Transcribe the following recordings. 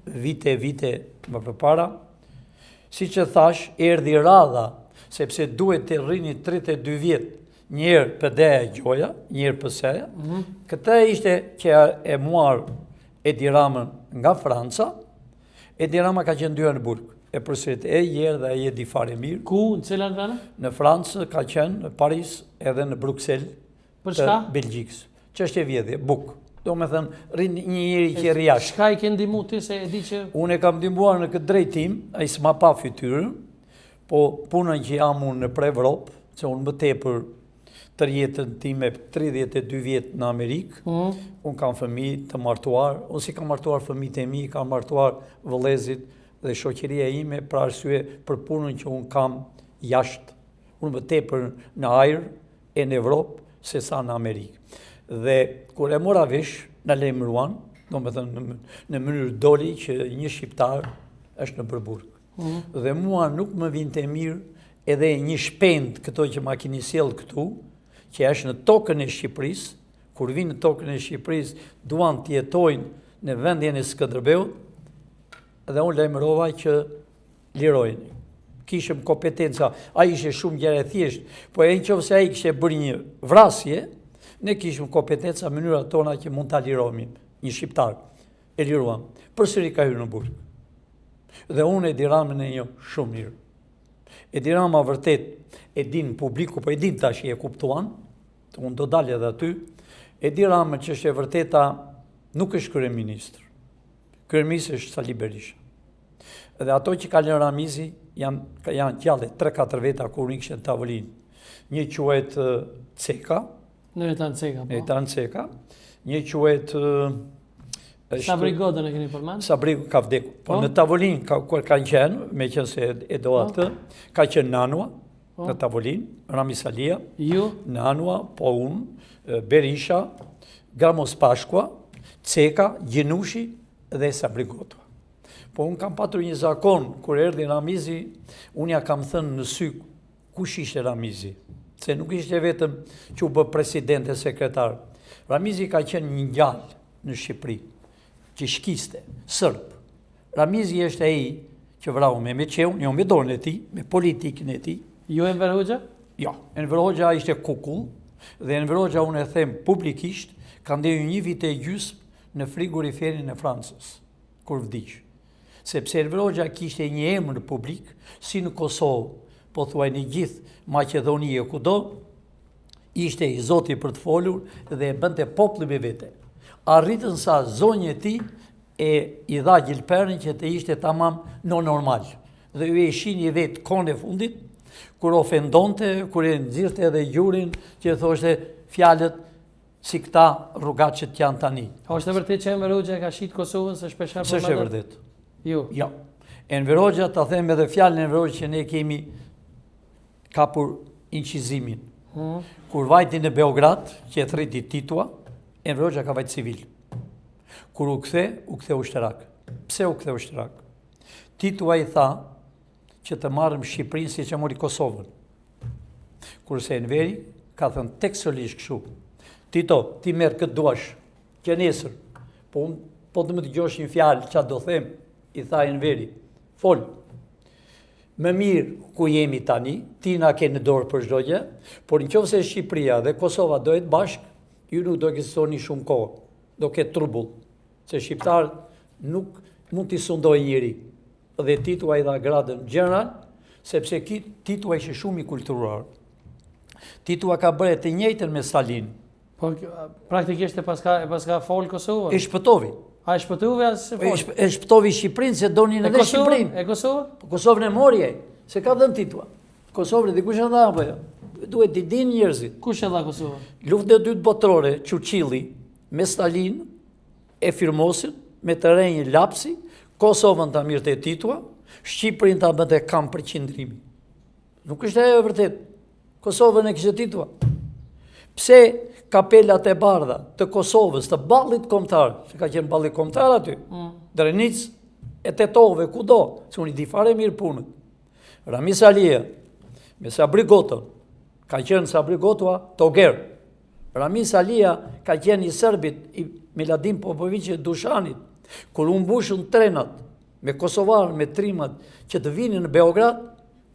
vite më përpara, si që thash, erdhi radha, sepse duhet të rrini 32 vjetë, njërë pëdeja gjoja, njërë pëseja. Këta ishte që e muar Edi Ramën nga Franca, Edi Rama ka qenë 2 në Burg, e përsërit e jërë dhe e jedi fare mirë. Ku, në cilat vene? Në Francë ka qenë, në Paris, edhe në Bruxelles, të Belgjikës. Që është e vjedhje, buk. Do me thënë, rinë një njëri që rjashtë. Shka i ke ndimu ti se e di që... Unë e kam ndimbuar në këtë drejtim, a i s'ma pa fytyrën, po punën që jam unë në pre-Evropë, që unë më tepër të jetën time 32 vjetë në Amerikë, unë kam fëmijë të martuar, unë si kam martuar fëmijët e mi, kam martuar vëllezit dhe shoqëria ime, pra arsye për punën që unë kam jashtë, unë më tepër në ajrë e në Evropë, se sa në Amerikë. Dhe kur e mora vesh, në lejmëruan, do me thënë në mënyrë doli që një shqiptar është në Burg. Dhe mua nuk më vinte mirë edhe një shpend këto që ma kini sjellë këtu, që është në tokën e Shqipërisë, kur vinë në tokën e Shqipërisë, duan të jetojnë në vendin e Skënderbeut, dhe unë lejmërova që lirojnë. Kishëm kompetenca, a ishe shumë gjere thjesht, po e në qovë se a i kështë bërë një vrasje, ne kishëm kompetenca mënyra tona që mund të lirojmë, një shqiptar, e liruam. Përsëri ka hyrë në Burg. Dhe unë Edi Ramën e një shumë mirë. Edi Rama vërtet e din publiku, po e din tash i e kuptuan, unë do dalë edhe aty, Edi Rama që është e vërteta nuk është kryeministër. Kryeministër është Sali Berisha. Dhe ato që ka lënë Ramizi janë gjallë 3-4 veta kur një kështë në tavolinë. Një quhet Ceka. Në Etan Ceka, po. Etan Ceka. Një quhet... Sabri Godën e keni përmanë? Sabri ka vdekur. Po në tavolinë, kër kanë qenë, me qenë se e do atë, ka qenë Nanua, në tavolinë, Rami Salia, Nanua, po unë, Berisha, Gramos Pashkua, Ceka, Gjinushi dhe Sabri Godë. Po unë kam patur një zakon, kur erdhi Ramizi, unë ja kam thënë në sy kush ishte Ramizi. Se nuk ishte vetëm që u bë president e sekretar. Ramizi ka qenë një gjallë në Shqipëri, që shkiste, sërp. Ramizi është e i që vrau me qeun, jo me dorën e ti, me politikën e ti. Jo Enver Hoxha? Jo, Enver Hoxha ishte kukull, dhe Enver Hoxha unë e them publikisht, ka ndeju 1 vit e gjysmë në frigoriferin e Francës, kur vdiq. Sepse Enver Hoxha kishte një emër publik, si në Kosovë, po thuaj një gjithë Maqedonie kudo, ishte i zoti për të folur dhe e bënte populli me vete. Arritën sa zonjë e ti e i dha gjilperin që të ishte tamam në normal. Dhe ju e ishin një vetë kone fundit, kur ofendonte, kur e nëzirte edhe gjurin, që thoshte fjalët si këta rrugacet që janë tani. A është e vërtet që Enver Hoxha ka shit Kosovën se shpeshar për Së vërtet. Jo. Jo. Enver Hoxha, ta them edhe fjalën Enver Hoxha që ne kemi kapur incizimin. Kur vajti në Beograd, që e thriti Titua, Enver Hoxha ka vajtë civil. Kur u kthe ushtarak. Pse u kthe ushtarak? Titua i tha që të marrëm Shqipërinë si që mori Kosovën. Kurse Enveri ka thënë tekstualisht kështu. Tito, ti merr këtë duash, që nesër, po të më të gjosh një fjalë, që do them, i tha Enveri, fol. Më mirë ku jemi tani, ti na ke në dorë për çdo gjë, por nëse Shqipëria dhe Kosova dohet bashkë, ju nuk do ekzistoni shumë kohë, do ketë trubull, se shqiptarët nuk mund t'i sundoj njëri. Dhe Titua i dha gradën general, sepse Titua ishe shumë i kulturar. Titua ka bërë të njëjtën me Stalin. Po praktikisht e paska folë Kosova? E shpëtovi. A e shpëtovi as se folë? E shpëtovi Shqipërinë, se donin edhe Shqipërinë. E Kosova? Po Kosovën e morje, se ka dhënë Titua. Kosovën e dikush e dha apo jo? Duhet t'i dinë njerëzit. Kush e dha Kosovën? Luftën e dytë botërore, Churchilli me Stalin e firmosin, me të renjë lapsi, Kosovën ta mirë të Titua, Shqipërinë ta bënte kam për qëndrimi. Nuk është e vërtet. Kosovën e kishte Titua. Pse kapelat e bardha të Kosovës, të ballit kombëtar, se ka qenë balli kombëtar aty, Drenica e Tetove, kudo, se unë i di fare mirë punët. Rami Salia, me Sabri Godën, ka qenë Sabri Gotua Toger. Rami Salia ka qenë i Serbit, i Miladin Popović Dušanit, Kur u mbushën trenat me kosovarë, me trimat që të vinin në Beograd,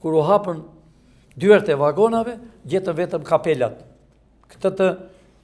kur u hapën dyert e vagonave, gjetën vetëm kapelat. Këtë të